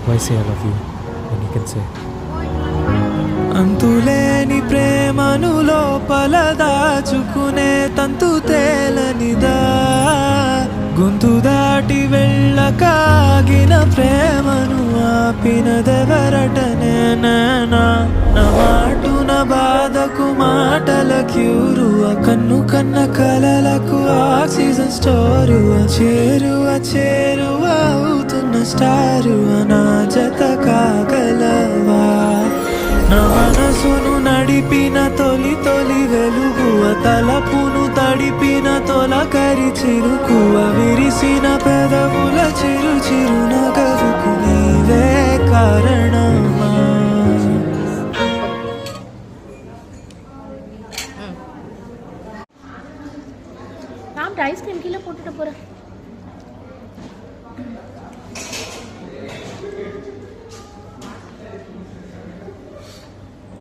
Why say I love you when you can say అంతులేని ప్రేమను లోపల దాచుకునే తంతు తేలనిదా గొంతు దాటి వెళ్ళకాగిన ప్రేమను ఆపినదెవరటనే నా మాటున బాధకు మాటల క్యూరువ కన్ను కన్న కలలకు ఆక్సిజన్ స్టోరువ చేరువ అవుతున్న స్టారువ నా జత కాగలవా నా మనసును నడిపిన తొలి వెలుగువ తలపును తడిపిన తొలకరి చిరుకువ విరిసిన పెదవుల చిరు నగరుకు